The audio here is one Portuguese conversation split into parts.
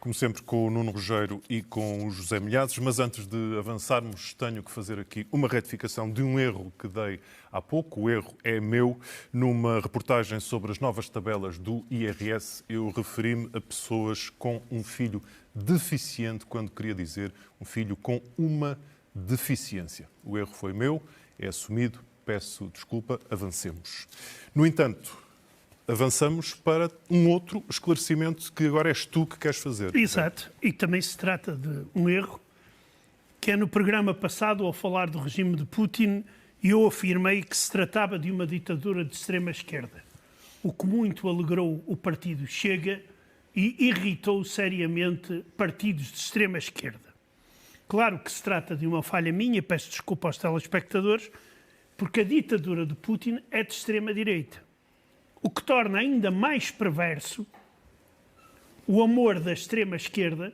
como sempre, com o Nuno Rogério e com o José Milhazes, mas antes de avançarmos, tenho que fazer aqui uma retificação de um erro que dei há pouco. O erro é meu. Numa reportagem sobre as novas tabelas do IRS, eu referi-me a pessoas com um filho deficiente, quando queria dizer um filho com uma deficiência. O erro foi meu, é assumido, peço desculpa, avancemos. No entanto, avançamos para um outro esclarecimento que agora és tu que queres fazer. Exato, e também se trata de um erro, que é no programa passado, ao falar do regime de Putin, eu afirmei que se tratava de uma ditadura de extrema-esquerda, o que muito alegrou o partido Chega e irritou seriamente partidos de extrema-esquerda. Claro que se trata de uma falha minha, peço desculpa aos telespectadores, porque a ditadura de Putin é de extrema-direita, o que torna ainda mais perverso o amor da extrema-esquerda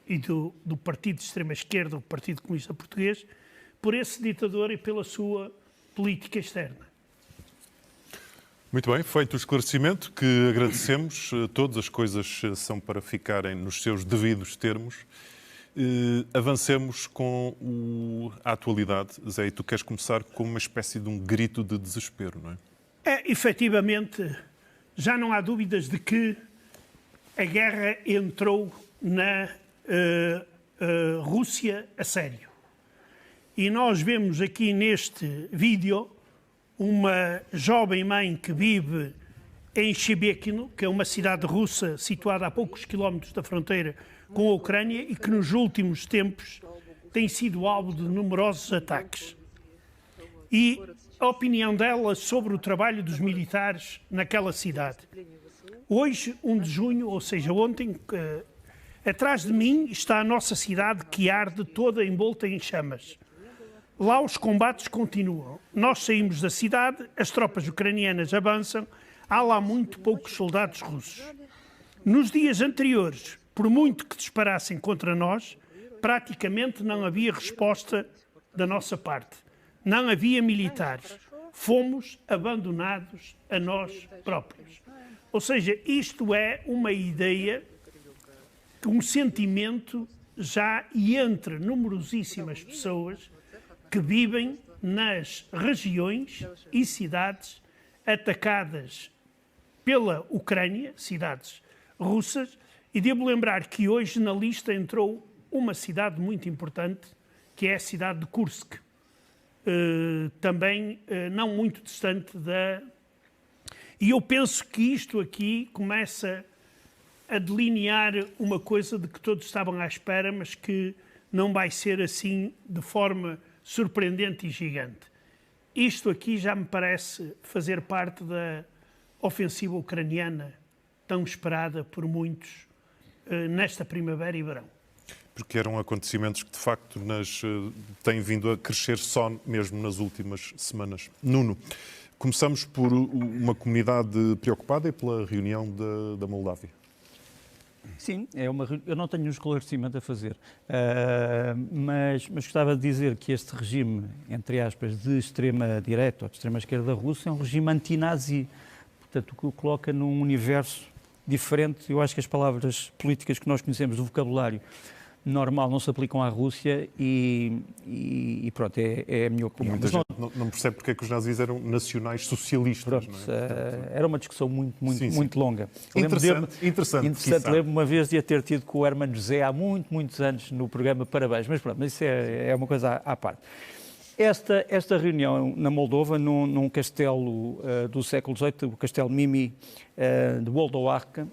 e do partido de extrema-esquerda, o Partido Comunista Português, por esse ditador e pela sua política externa. Muito bem, feito o esclarecimento, que agradecemos. Todas as coisas são para ficarem nos seus devidos termos. Avancemos com a atualidade. Zé, e tu queres começar com uma espécie de um grito de desespero, não é? Efetivamente, já não há dúvidas de que a guerra entrou na Rússia a sério. E nós vemos aqui neste vídeo uma jovem mãe que vive em Shebekino, que é uma cidade russa situada a poucos quilómetros da fronteira com a Ucrânia e que nos últimos tempos tem sido alvo de numerosos ataques. E a opinião dela sobre o trabalho dos militares naquela cidade. Hoje, 1 de junho, ou seja, ontem, atrás de mim está a nossa cidade que arde toda envolta em chamas. Lá os combates continuam. Nós saímos da cidade, as tropas ucranianas avançam, há lá muito poucos soldados russos. Nos dias anteriores, por muito que disparassem contra nós, praticamente não havia resposta da nossa parte. Não havia militares. Fomos abandonados a nós próprios. Ou seja, isto é uma ideia, um sentimento já entre numerosíssimas pessoas que vivem nas regiões e cidades atacadas pela Ucrânia, cidades russas, e devo lembrar que hoje na lista entrou uma cidade muito importante, que é a cidade de Kursk, também não muito distante da... E eu penso que isto aqui começa a delinear uma coisa de que todos estavam à espera, mas que não vai ser assim de forma surpreendente e gigante. Isto aqui já me parece fazer parte da ofensiva ucraniana tão esperada por muitos nesta primavera e verão. Porque eram acontecimentos que, de facto, têm vindo a crescer só mesmo nas últimas semanas. Nuno, começamos por uma comunidade preocupada e pela reunião da Moldávia. Sim, eu não tenho um esclarecimento a fazer, mas gostava de dizer que este regime, entre aspas, de extrema-direita ou de extrema-esquerda russa é um regime anti-nazi, portanto, o que o coloca num universo diferente. Eu acho que as palavras políticas que nós conhecemos do vocabulário normal não se aplicam à Rússia e pronto, é a minha opinião. Muita gente não percebe porque é que os nazis eram nacionais socialistas. Pronto, não é? era uma discussão muito longa. Interessante. Lembro uma vez de a ter tido com o Hermano José há muitos anos no programa Parabéns, mas pronto, isso é uma coisa à parte. Esta reunião na Moldova, num castelo do século XVIII, o castelo Mimi de Woldoarka,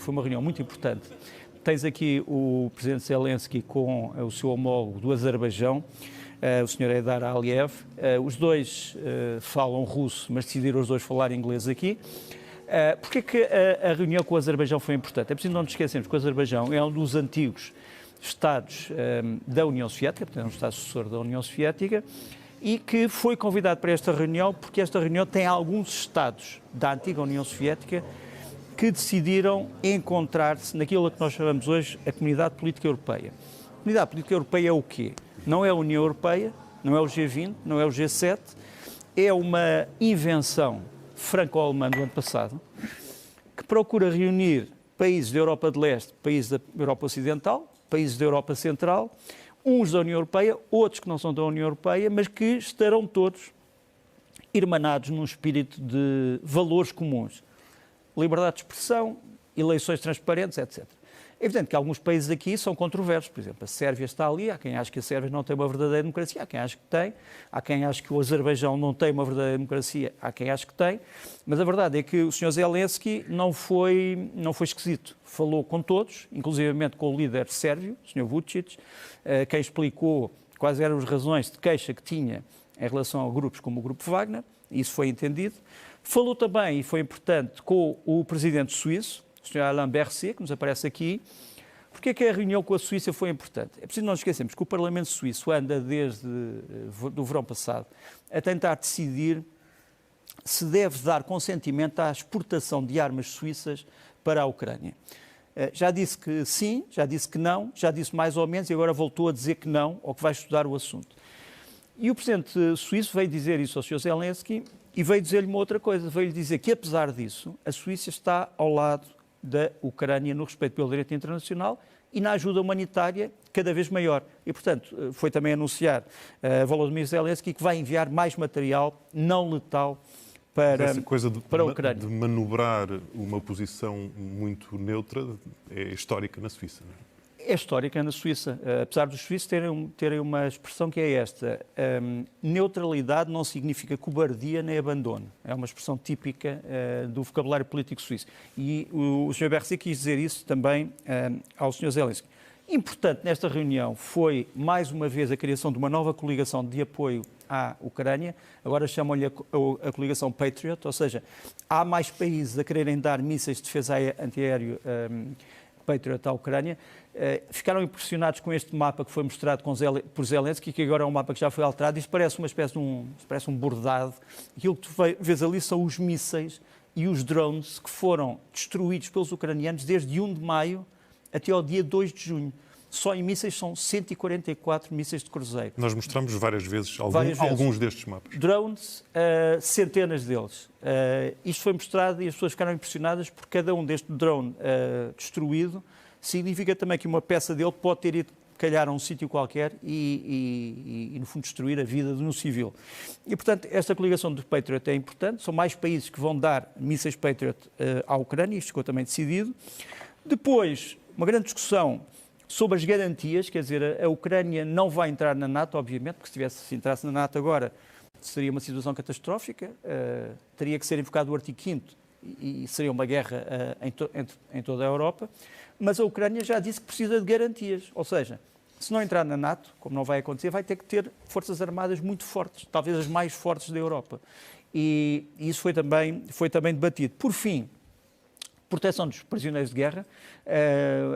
foi uma reunião muito importante. Tens aqui o presidente Zelensky com o seu homólogo do Azerbaijão, o Sr. Heydar Aliyev. Os dois falam russo, mas decidiram os dois falar inglês aqui. Porquê que a reunião com o Azerbaijão foi importante? É preciso não nos esquecermos que o Azerbaijão é um dos antigos Estados da União Soviética, portanto é um Estado sucessor da União Soviética, e que foi convidado para esta reunião porque esta reunião tem alguns Estados da antiga União Soviética que decidiram encontrar-se naquilo que nós chamamos hoje a Comunidade Política Europeia. A Comunidade Política Europeia é o quê? Não é a União Europeia, não é o G20, não é o G7, é uma invenção franco-alemã do ano passado que procura reunir países da Europa de Leste, países da Europa Ocidental, países da Europa Central, uns da União Europeia, outros que não são da União Europeia, mas que estarão todos irmanados num espírito de valores comuns. Liberdade de expressão, eleições transparentes, etc. É evidente que alguns países aqui são controversos. Por exemplo, a Sérvia está ali, há quem ache que a Sérvia não tem uma verdadeira democracia, há quem ache que tem, há quem ache que o Azerbaijão não tem uma verdadeira democracia, há quem ache que tem, mas a verdade é que o Sr. Zelensky não foi esquisito. Falou com todos, inclusivamente com o líder sérvio, o Sr. Vučić, quem explicou quais eram as razões de queixa que tinha em relação a grupos como o Grupo Wagner, isso foi entendido. Falou também, e foi importante, com o presidente suíço, o Sr. Alain Berset, que nos aparece aqui. Porque é que a reunião com a Suíça foi importante? É preciso não nos esquecermos que o Parlamento Suíço anda desde o verão passado a tentar decidir se deve dar consentimento à exportação de armas suíças para a Ucrânia. Já disse que sim, já disse que não, já disse mais ou menos e agora voltou a dizer que não, ou que vai estudar o assunto. E o presidente suíço veio dizer isso ao Sr. Zelensky e veio dizer-lhe uma outra coisa, veio-lhe dizer que, apesar disso, a Suíça está ao lado da Ucrânia no respeito pelo direito internacional e na ajuda humanitária cada vez maior. E, portanto, foi também anunciar Volodymyr Zelensky que vai enviar mais material não letal para a Ucrânia. De manobrar uma posição muito neutra é histórica na Suíça, não é? É histórica na Suíça, apesar dos suíços terem uma expressão que é esta. Neutralidade não significa cobardia nem abandono. É uma expressão típica do vocabulário político suíço. E o Sr. Berset quis dizer isso também ao Sr. Zelensky. Importante nesta reunião foi, mais uma vez, a criação de uma nova coligação de apoio à Ucrânia. Agora chamam-lhe a coligação Patriot, ou seja, há mais países a quererem dar mísseis de defesa antiaéreo Patriot à Ucrânia. Ficaram impressionados com este mapa que foi mostrado por Zelensky, que agora é um mapa que já foi alterado. Isto parece uma espécie de um bordado. Aquilo que tu vês ali são os mísseis e os drones que foram destruídos pelos ucranianos desde 1 de maio até ao dia 2 de junho. Só em mísseis são 144 mísseis de cruzeiro. Nós mostramos várias vezes alguns destes mapas. Drones, centenas deles. Isto foi mostrado e as pessoas ficaram impressionadas por cada um deste drone destruído. Significa também que uma peça dele pode ter ido calhar a um sítio qualquer e, no fundo, destruir a vida de um civil. E, portanto, esta coligação do Patriot é importante. São mais países que vão dar mísseis Patriot à Ucrânia. Isto ficou também decidido. Depois, uma grande discussão sobre as garantias, quer dizer, a Ucrânia não vai entrar na NATO, obviamente, porque se entrasse na NATO agora seria uma situação catastrófica, teria que ser invocado o artigo 5º e seria uma guerra em toda a Europa, mas a Ucrânia já disse que precisa de garantias, ou seja, se não entrar na NATO, como não vai acontecer, vai ter que ter forças armadas muito fortes, talvez as mais fortes da Europa. E isso foi também debatido. Por fim, proteção dos prisioneiros de guerra.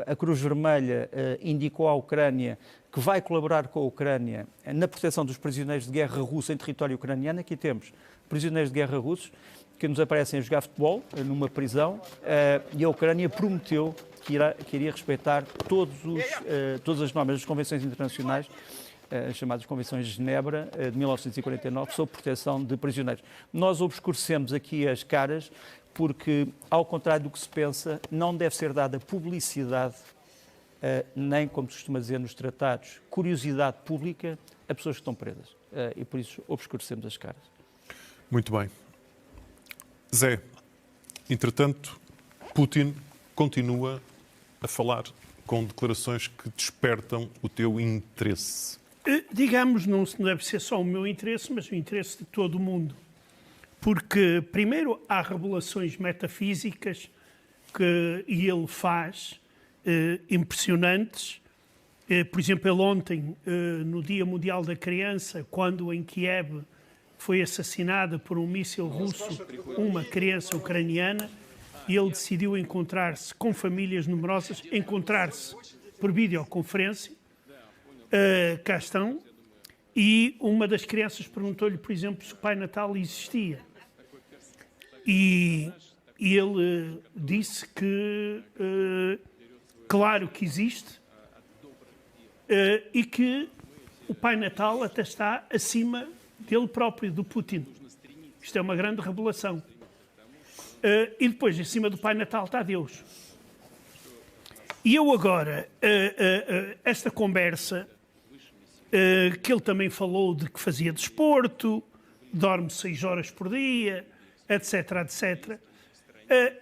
A Cruz Vermelha indicou à Ucrânia que vai colaborar com a Ucrânia na proteção dos prisioneiros de guerra russos em território ucraniano. Aqui temos prisioneiros de guerra russos que nos aparecem a jogar futebol numa prisão e a Ucrânia prometeu que iria respeitar todas as normas das convenções internacionais, as chamadas Convenções de Genebra de 1949, sobre proteção de prisioneiros. Nós obscurecemos aqui as caras porque, ao contrário do que se pensa, não deve ser dada publicidade, nem, como se costuma dizer nos tratados, curiosidade pública a pessoas que estão presas. E por isso obscurecemos as caras. Muito bem. Zé, entretanto, Putin continua a falar com declarações que despertam o teu interesse. Digamos, não deve ser só o meu interesse, mas o interesse de todo o mundo. Porque, primeiro, há revelações metafísicas que ele faz impressionantes. Por exemplo, ele ontem, no Dia Mundial da Criança, quando em Kiev foi assassinada por um míssil russo uma criança ucraniana, ele decidiu encontrar-se com famílias numerosas, encontrar-se por videoconferência. Cá estão. E uma das crianças perguntou-lhe, por exemplo, se o Pai Natal existia. E ele disse que, claro que existe, e que o Pai Natal até está acima dele próprio, do Putin. Isto é uma grande revelação. E depois, acima do Pai Natal, está Deus. E eu agora, esta conversa, que ele também falou de que fazia desporto, dorme 6 horas por dia, etc, etc.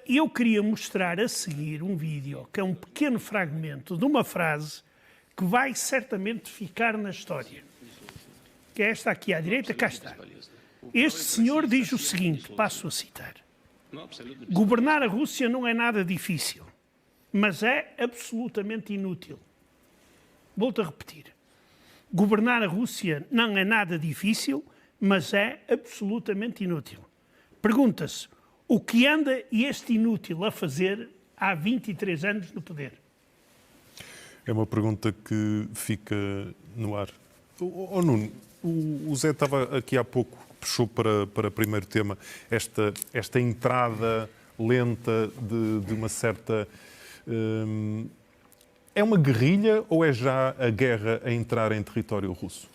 Eu queria mostrar a seguir um vídeo, que é um pequeno fragmento de uma frase que vai certamente ficar na história. Que é esta aqui à direita, cá está. Este senhor diz o seguinte, passo a citar. Governar a Rússia não é nada difícil, mas é absolutamente inútil. Volto a repetir. Governar a Rússia não é nada difícil, mas é absolutamente inútil. Pergunta-se, o que anda este inútil a fazer há 23 anos no poder? É uma pergunta que fica no ar. Nuno, o Zé estava aqui há pouco, puxou para o primeiro tema, esta entrada lenta de uma certa... É uma guerrilha ou é já a guerra a entrar em território russo?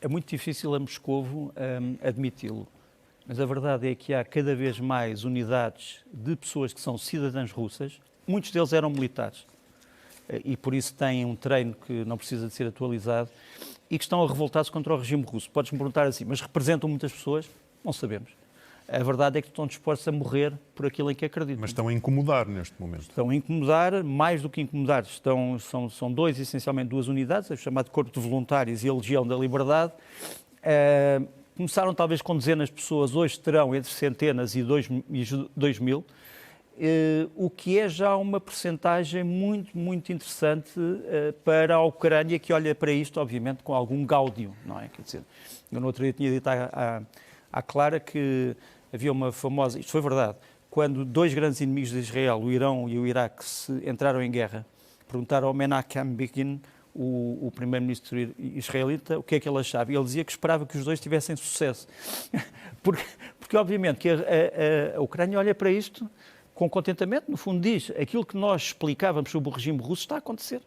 É muito difícil a Moscovo admiti-lo, mas a verdade é que há cada vez mais unidades de pessoas que são cidadãs russas, muitos deles eram militares, e por isso têm um treino que não precisa de ser atualizado, e que estão a revoltar-se contra o regime russo. Podes-me perguntar assim, mas representam muitas pessoas? Não sabemos. A verdade é que estão dispostos a morrer por aquilo em que acreditam. Mas estão a incomodar neste momento. Estão a incomodar, mais do que incomodar. São essencialmente duas unidades, a chamada Corpo de Voluntários e a Legião da Liberdade. Começaram talvez com dezenas de pessoas, hoje terão entre centenas e 2 mil, o que é já uma percentagem muito, muito interessante para a Ucrânia, que olha para isto, obviamente, com algum gáudio, não é? Quer dizer, eu no outro dia tinha dito à Clara que havia uma famosa... Isto foi verdade. Quando 2 grandes inimigos de Israel, o Irão e o Iraque, entraram em guerra, perguntaram ao Menachem Begin, o primeiro-ministro israelita, o que é que ele achava. E ele dizia que esperava que os dois tivessem sucesso. Porque obviamente, que a Ucrânia olha para isto com contentamento, no fundo diz, aquilo que nós explicávamos sobre o regime russo está a acontecer.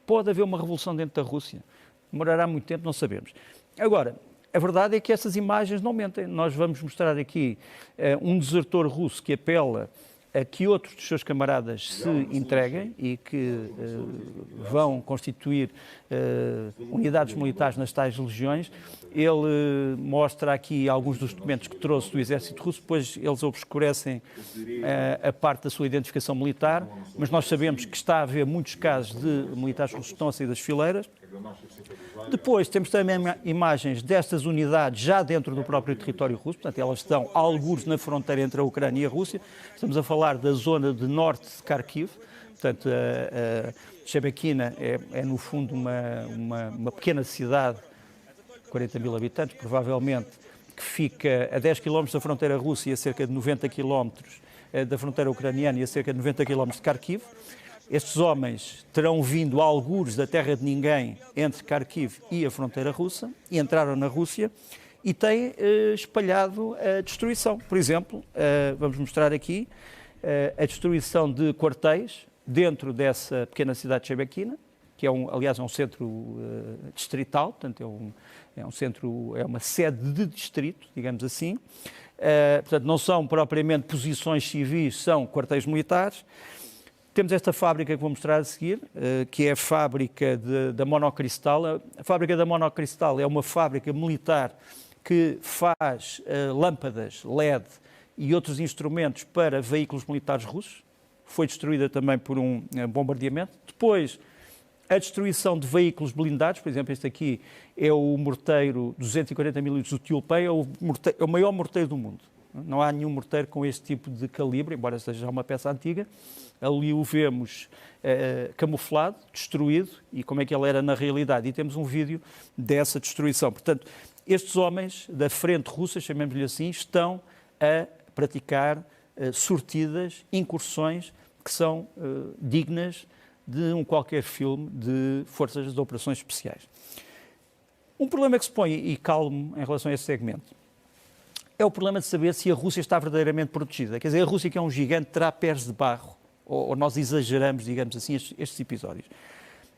Pode haver uma revolução dentro da Rússia. Demorará muito tempo, não sabemos. Agora, a verdade é que essas imagens não mentem. Nós vamos mostrar aqui um desertor russo que apela a que outros dos seus camaradas se entreguem e que vão constituir unidades militares nas tais legiões. Ele mostra aqui alguns dos documentos que trouxe do exército russo, depois eles obscurecem a parte da sua identificação militar, mas nós sabemos que está a haver muitos casos de militares russos que estão a sair das fileiras. Depois temos também imagens destas unidades já dentro do próprio território russo, portanto elas estão algures na fronteira entre a Ucrânia e a Rússia. Estamos a falar da zona de norte de Kharkiv, portanto a Shebekina é no fundo uma pequena cidade, 40 mil habitantes provavelmente, que fica a 10 km da fronteira russa e a cerca de 90 km da fronteira ucraniana e a cerca de 90 km de Kharkiv. Estes homens terão vindo a algures da terra de ninguém entre Kharkiv e a fronteira russa e entraram na Rússia e têm espalhado a destruição. Por exemplo, vamos mostrar aqui a destruição de quartéis dentro dessa pequena cidade de Shebekina, que aliás é um centro distrital, portanto é uma sede de distrito, digamos assim. Portanto, não são propriamente posições civis, são quartéis militares. Temos esta fábrica que vou mostrar a seguir, que é a fábrica da Monocristal. A fábrica da Monocristal é uma fábrica militar que faz lâmpadas LED e outros instrumentos para veículos militares russos. Foi destruída também por um bombardeamento. Depois, a destruição de veículos blindados, por exemplo, este aqui é o morteiro 240 mm do Tiulpei, é o maior morteiro do mundo. Não há nenhum morteiro com este tipo de calibre, embora seja já uma peça antiga. Ali o vemos camuflado, destruído, e como é que ele era na realidade. E temos um vídeo dessa destruição. Portanto, estes homens da frente russa, chamemos-lhe assim, estão a praticar sortidas, incursões que são dignas de um qualquer filme de forças de operações especiais. Um problema que se põe, e calmo em relação a esse segmento, é o problema de saber se a Rússia está verdadeiramente protegida. Quer dizer, a Rússia, que é um gigante, terá pés de barro, ou nós exageramos, digamos assim, estes episódios.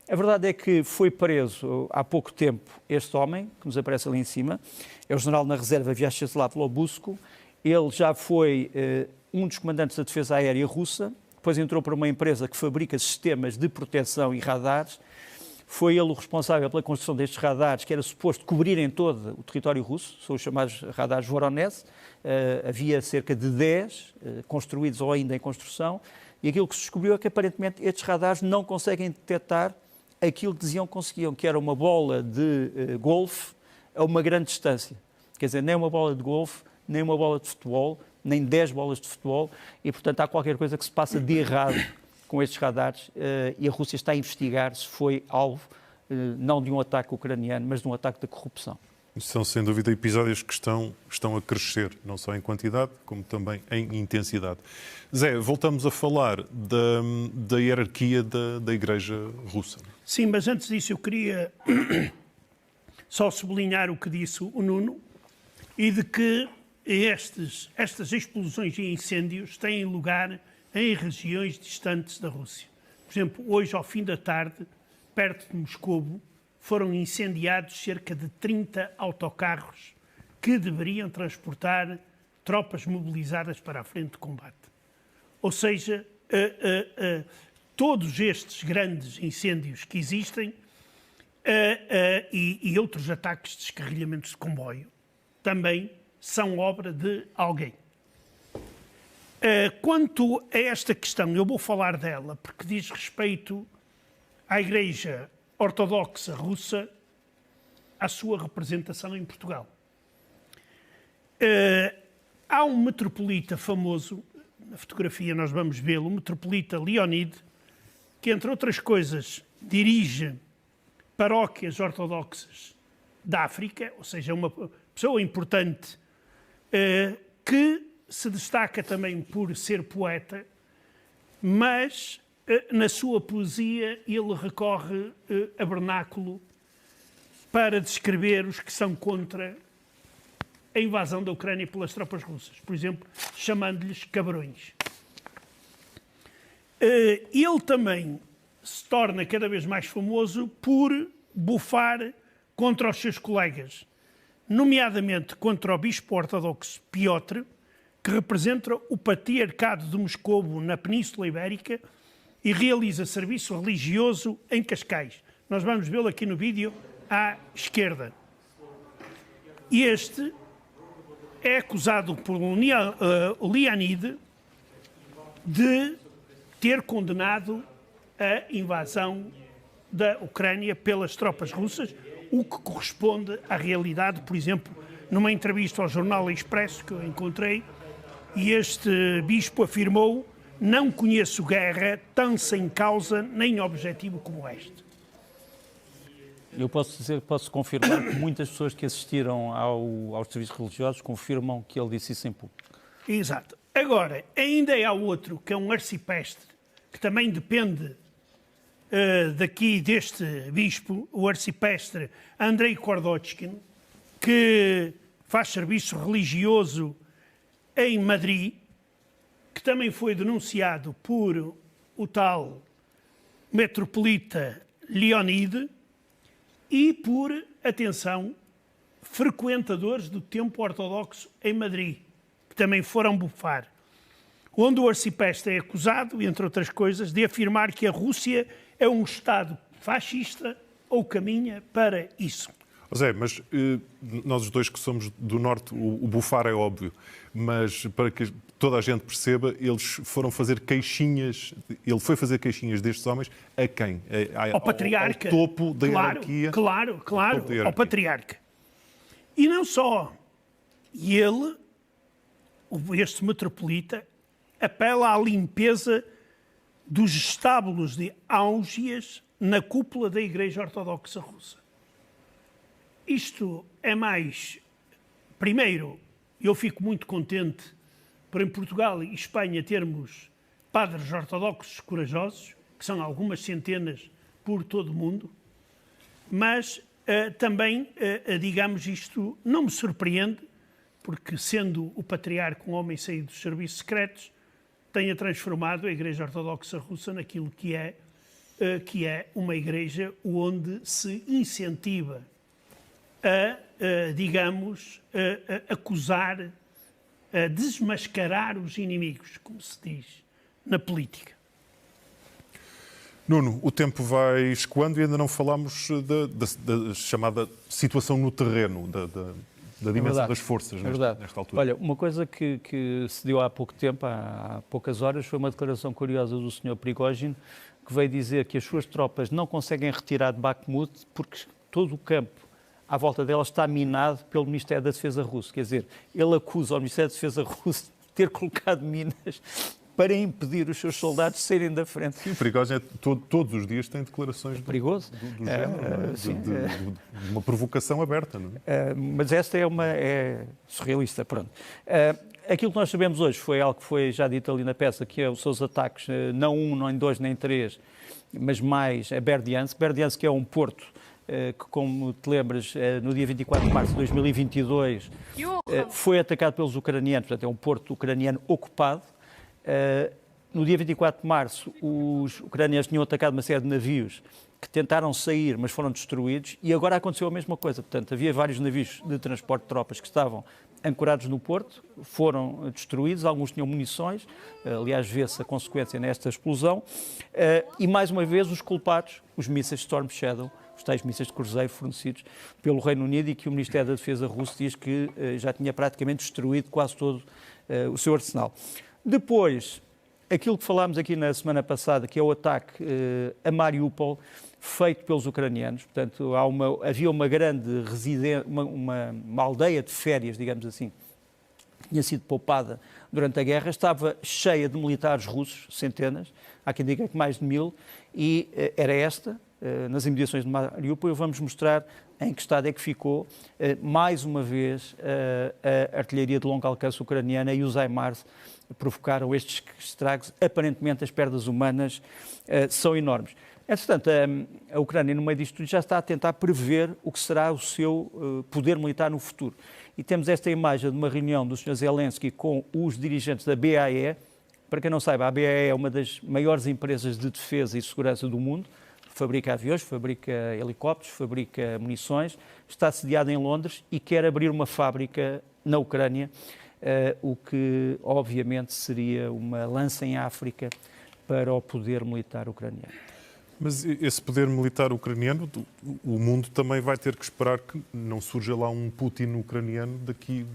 A verdade é que foi preso há pouco tempo este homem, que nos aparece ali em cima, é o general na reserva Vyacheslav Lobusko. Ele já foi um dos comandantes da defesa aérea russa, depois entrou para uma empresa que fabrica sistemas de proteção e radares. Foi ele o responsável pela construção destes radares, que era suposto cobrirem todo o território russo, são os chamados radares Voronezh. Havia cerca de 10 construídos ou ainda em construção, e aquilo que se descobriu é que aparentemente estes radares não conseguem detectar aquilo que diziam que conseguiam, que era uma bola de golfe a uma grande distância. Quer dizer, nem uma bola de golfe, nem uma bola de futebol, nem 10 bolas de futebol, e portanto há qualquer coisa que se passa de errado com estes radares, e a Rússia está a investigar se foi alvo não de um ataque ucraniano, mas de um ataque da corrupção. São, sem dúvida, episódios que estão a crescer, não só em quantidade, como também em intensidade. Zé, voltamos a falar da hierarquia da Igreja russa. Sim, mas antes disso eu queria só sublinhar o que disse o Nuno, e de que estas explosões e incêndios têm lugar em regiões distantes da Rússia. Por exemplo, hoje, ao fim da tarde, perto de Moscovo, foram incendiados cerca de 30 autocarros que deveriam transportar tropas mobilizadas para a frente de combate. Ou seja, todos estes grandes incêndios que existem e outros ataques de descarrilhamentos de comboio também são obra de alguém. Quanto a esta questão, eu vou falar dela porque diz respeito à Igreja Ortodoxa Russa, à sua representação em Portugal. Há um metropolita famoso, na fotografia nós vamos vê-lo, o metropolita Leonid, que, entre outras coisas, dirige paróquias ortodoxas da África, ou seja, uma pessoa importante, que se destaca também por ser poeta, mas na sua poesia ele recorre a vernáculo para descrever os que são contra a invasão da Ucrânia pelas tropas russas, por exemplo, chamando-lhes cabrões. Ele também se torna cada vez mais famoso por bufar contra os seus colegas, nomeadamente contra o bispo ortodoxo Piotr, que representa o patriarcado de Moscovo na Península Ibérica e realiza serviço religioso em Cascais. Nós vamos vê-lo aqui no vídeo à esquerda. Este é acusado por Leonid de ter condenado a invasão da Ucrânia pelas tropas russas, o que corresponde à realidade. Por exemplo, numa entrevista ao jornal Expresso que eu encontrei, e este bispo afirmou: "Não conheço guerra tão sem causa nem objetivo como este." Eu posso confirmar que muitas pessoas que assistiram aos serviços religiosos confirmam que ele disse isso em público. Exato. Agora, ainda há outro, que é um arcipestre, que também depende daqui deste bispo, o arcipestre Andrei Kordochkin, que faz serviço religioso em Madrid, que também foi denunciado por o tal metropolita Leonid e por, atenção, frequentadores do templo ortodoxo em Madrid, que também foram bufar, onde o arcipestre é acusado, entre outras coisas, de afirmar que a Rússia é um Estado fascista ou caminha para isso. José, mas nós os dois que somos do Norte, o bufar é óbvio, mas para que toda a gente perceba, eles foram fazer queixinhas, ele foi fazer queixinhas destes homens a quem? Ao patriarca. Ao topo da hierarquia. Claro, ao patriarca. E não só. E ele, este metropolita, apela à limpeza dos estábulos de Áugias na cúpula da Igreja Ortodoxa Russa. Isto é mais... Primeiro, eu fico muito contente por em Portugal e Espanha termos padres ortodoxos corajosos, que são algumas centenas por todo o mundo, mas também, digamos, isto não me surpreende, porque sendo o patriarca um homem saído dos serviços secretos, tenha transformado a Igreja Ortodoxa Russa naquilo que é uma igreja onde se incentiva digamos, acusar, a desmascarar os inimigos, como se diz na política. Nuno, o tempo vai escoando e ainda não falámos da chamada situação no terreno, da dimensão das forças nesta altura. Olha, uma coisa que se deu há pouco tempo, há poucas horas, foi uma declaração curiosa do Sr. Prigozhin, que veio dizer que as suas tropas não conseguem retirar de Bakhmut porque todo o campo à volta dela está minado pelo Ministério da Defesa russo. Quer dizer, ele acusa o Ministério da Defesa russo de ter colocado minas para impedir os seus soldados de saírem da frente. Sim, o Prigozhin todos os dias tem declarações perigoso. do género, de uma provocação aberta. Não é? Mas esta é surrealista, pronto. Aquilo que nós sabemos hoje foi algo que foi já dito ali na peça, que é os seus ataques, não um, nem dois, nem três, mas mais a Berdyansk. Berdyansk é um porto que, como te lembras, no dia 24 de março de 2022 foi atacado pelos ucranianos, portanto é um porto ucraniano ocupado. No dia 24 de março, os ucranianos tinham atacado uma série de navios que tentaram sair, mas foram destruídos, e agora aconteceu a mesma coisa. Portanto, havia vários navios de transporte de tropas que estavam ancorados no porto, foram destruídos, alguns tinham munições, aliás, vê-se a consequência nesta explosão, e mais uma vez os culpados, os mísseis Storm Shadow, os tais mísseis de cruzeiro fornecidos pelo Reino Unido, e que o Ministério da Defesa russo diz que já tinha praticamente destruído quase todo o seu arsenal. Depois, aquilo que falámos aqui na semana passada, que é o ataque a Mariupol, feito pelos ucranianos. Portanto, havia uma grande residência, uma aldeia de férias, digamos assim, que tinha sido poupada durante a guerra, estava cheia de militares russos, centenas, há quem diga que mais de 1000, e era esta, nas imediações de Mariupol. Vamos mostrar em que estado é que ficou, mais uma vez, a artilharia de longo alcance ucraniana e os HIMARS provocaram estes estragos. Aparentemente, as perdas humanas são enormes. Entretanto, a Ucrânia, no meio disto tudo, já está a tentar prever o que será o seu poder militar no futuro. E temos esta imagem de uma reunião do Sr. Zelensky com os dirigentes da BAE. Para quem não saiba, a BAE é uma das maiores empresas de defesa e segurança do mundo. Fabrica aviões, fabrica helicópteros, fabrica munições, está sediada em Londres e quer abrir uma fábrica na Ucrânia, o que obviamente seria uma lança em África para o poder militar ucraniano. Mas esse poder militar ucraniano, o mundo também vai ter que esperar que não surja lá um Putin ucraniano daqui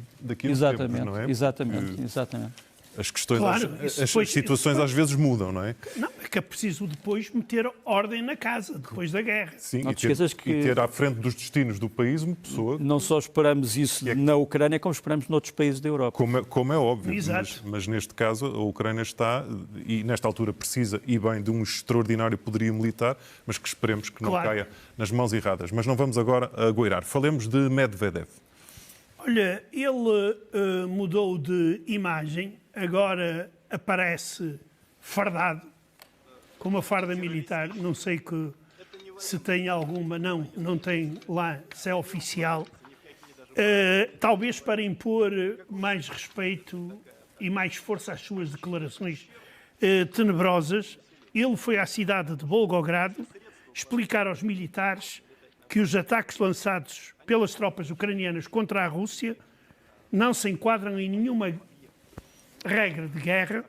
a uns tempos, não é? Exatamente. As questões, claro, as situações às vezes mudam, não é? Não, é que é preciso depois meter ordem na casa, depois da guerra. Sim, e ter à frente dos destinos do país uma pessoa... Não só esperamos isso na Ucrânia, como esperamos noutros países da Europa. Como é óbvio, exato. Mas neste caso a Ucrânia está, e nesta altura precisa, e bem, de um extraordinário poderio militar, mas que esperemos que não caia nas mãos erradas. Mas não vamos agora agoirar. Falemos de Medvedev. Olha, ele mudou de imagem, agora aparece fardado, com uma farda militar, não sei se tem alguma, não tem lá, se é oficial, talvez para impor mais respeito e mais força às suas declarações tenebrosas. Ele foi à cidade de Volgogrado explicar aos militares que os ataques lançados pelas tropas ucranianas contra a Rússia não se enquadram em nenhuma regra de guerra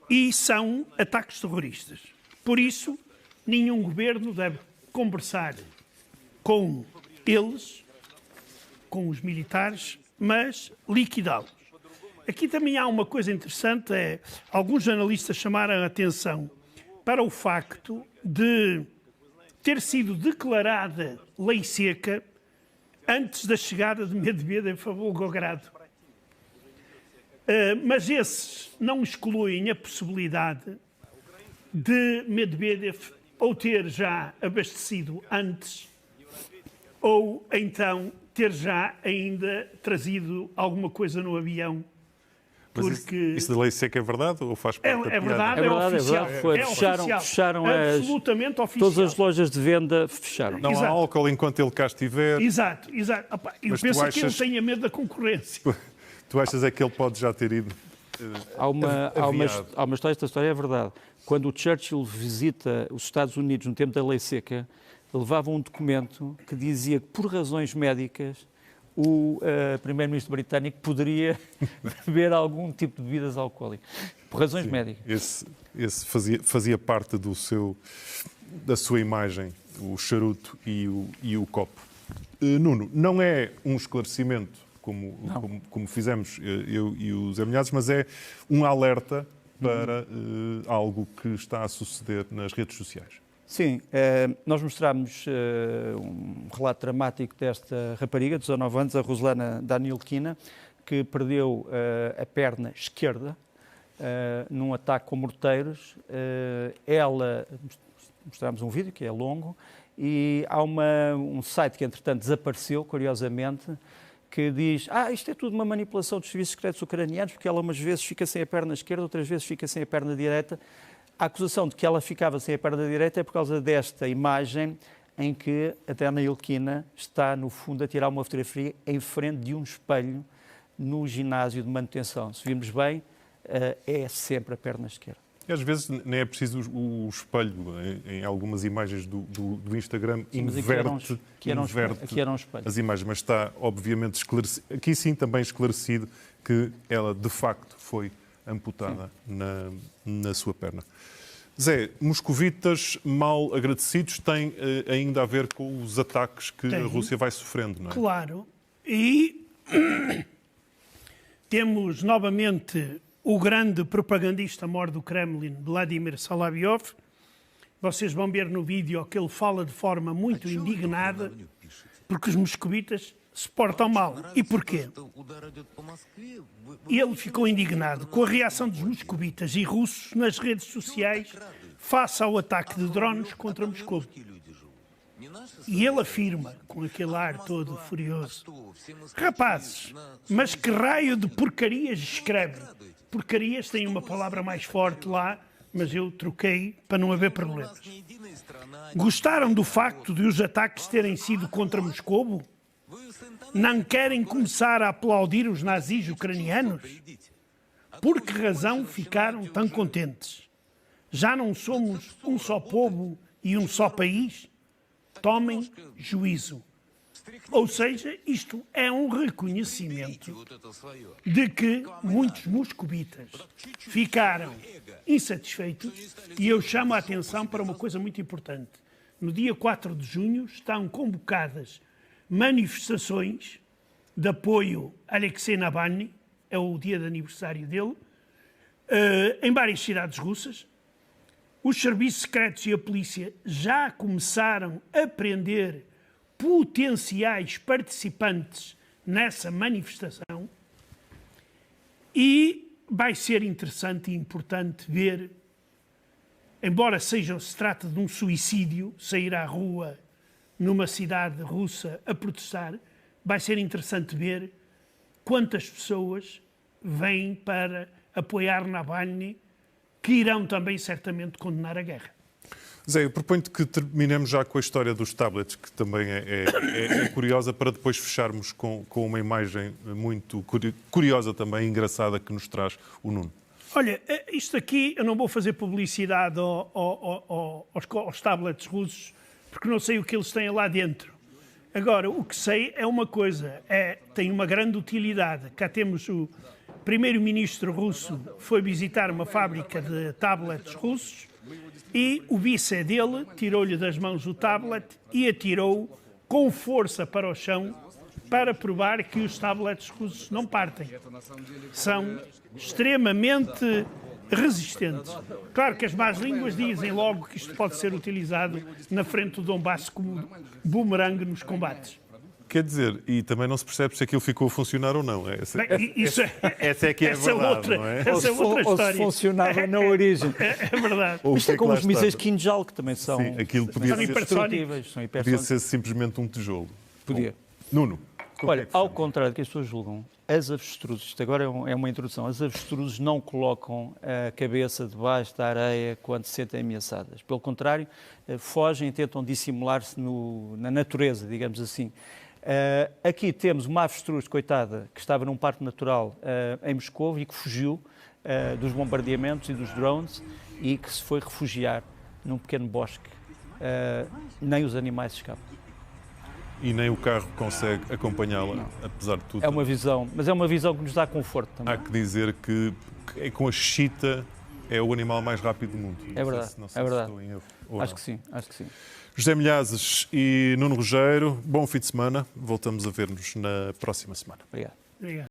e são ataques terroristas. Por isso, nenhum governo deve conversar com eles, com os militares, mas liquidá-los. Aqui também há uma coisa interessante, alguns jornalistas chamaram a atenção para o facto de ter sido declarada lei seca antes da chegada de Medvedev a Volgogrado. Mas esses não excluem a possibilidade de Medvedev ou ter já abastecido antes ou então ter já ainda trazido alguma coisa no avião. Porque... Isso da lei seca é verdade ou faz parte da piada? É verdade, é oficial. Fecharam absolutamente oficial. Todas as lojas de venda fecharam. Não há álcool enquanto ele cá estiver. Exato. Eu penso que ele tenha medo da concorrência. Tu achas é que ele pode já ter ido há uma história, esta história é verdade. Quando o Churchill visita os Estados Unidos no tempo da lei seca, levava um documento que dizia que por razões médicas o primeiro-ministro britânico poderia beber algum tipo de bebidas alcoólicas, por razões médicas. Esse fazia parte da sua imagem, o charuto e o copo. Nuno, não é um esclarecimento, como fizemos eu e os Emilhados, mas é um alerta para algo que está a suceder nas redes sociais. Sim, nós mostramos um relato dramático desta rapariga de 19 anos, a Roslana Danilkina, que perdeu a perna esquerda num ataque com morteiros. Mostramos um vídeo que é longo e há um site que entretanto desapareceu, curiosamente, que diz isto é tudo uma manipulação dos serviços secretos ucranianos, porque ela umas vezes fica sem a perna esquerda, outras vezes fica sem a perna direita. A acusação de que ela ficava sem a perna direita é por causa desta imagem em que a Danilkina está, no fundo, a tirar uma fotografia em frente de um espelho no ginásio de manutenção. Se virmos bem, é sempre a perna esquerda. E às vezes nem é preciso o espelho. Em algumas imagens do Instagram inverte as imagens, mas está obviamente esclarecido. Aqui sim também esclarecido que ela de facto foi amputada na sua perna. Zé, moscovitas mal agradecidos têm ainda a ver com os ataques que a Rússia vai sofrendo, não é? Claro. E temos novamente o grande propagandista-mor do Kremlin, Vladimir Solovyov. Vocês vão ver no vídeo que ele fala de forma muito indignada porque os moscovitas se portam mal. E porquê? Ele ficou indignado com a reação dos moscovitas e russos nas redes sociais face ao ataque de drones contra Moscou. E ele afirma, com aquele ar todo furioso: rapazes, mas que raio de porcarias escreve? Porcarias tem uma palavra mais forte lá, mas eu troquei para não haver problemas. Gostaram do facto de os ataques terem sido contra Moscou? Não querem começar a aplaudir os nazis ucranianos? Por que razão ficaram tão contentes? Já não somos um só povo e um só país? Tomem juízo. Ou seja, isto é um reconhecimento de que muitos moscovitas ficaram insatisfeitos, e eu chamo a atenção para uma coisa muito importante. No dia 4 de junho estão convocadas manifestações de apoio a Alexei Navalny, é o dia de aniversário dele, em várias cidades russas. Os serviços secretos e a polícia já começaram a prender potenciais participantes nessa manifestação e vai ser interessante e importante ver, embora se trate de um suicídio, sair à rua numa cidade russa a protestar, vai ser interessante ver quantas pessoas vêm para apoiar Navalny, que irão também certamente condenar a guerra. Zé, eu proponho-te que terminemos já com a história dos tablets, que também é curiosa, para depois fecharmos com uma imagem muito curiosa também, engraçada, que nos traz o Nuno. Olha, isto aqui, eu não vou fazer publicidade aos tablets russos, porque não sei o que eles têm lá dentro. Agora, o que sei é uma coisa, tem uma grande utilidade. Cá temos o primeiro-ministro russo, foi visitar uma fábrica de tablets russos e o vice dele tirou-lhe das mãos o tablet e atirou com força para o chão para provar que os tablets russos não partem. São extremamente resistentes. Claro que as más línguas dizem logo que isto pode ser utilizado na frente do Donbass como bumerangue nos combates. Quer dizer, e também não se percebe se aquilo ficou a funcionar ou não. Essa é que é a verdade, não é? Essa é outra história. Ou se funcionava na origem. É verdade. Isto é como os mísseis Kinjal, que também são... Sim, aquilo podia ser, podia ser simplesmente um tijolo. Podia. Bom, Nuno. Olha, ao contrário do que as pessoas julgam, as avestruzes, isto agora é uma introdução, as avestruzes não colocam a cabeça debaixo da areia quando se sentem ameaçadas. Pelo contrário, fogem e tentam dissimular-se na natureza, digamos assim. Aqui temos uma avestruz, coitada, que estava num parque natural em Moscou e que fugiu dos bombardeamentos e dos drones e que se foi refugiar num pequeno bosque. Nem os animais escapam. e nem o carro consegue acompanhá-la, apesar de tudo. É uma visão, mas é uma visão que nos dá conforto também. Há que dizer que com a chita é o animal mais rápido do mundo. É verdade, Não sei é se verdade. estou em erro ou Acho não. que sim, acho que sim. José Milhazes e Nuno Rogério, bom fim de semana. Voltamos a ver-nos na próxima semana. Obrigado. Obrigado.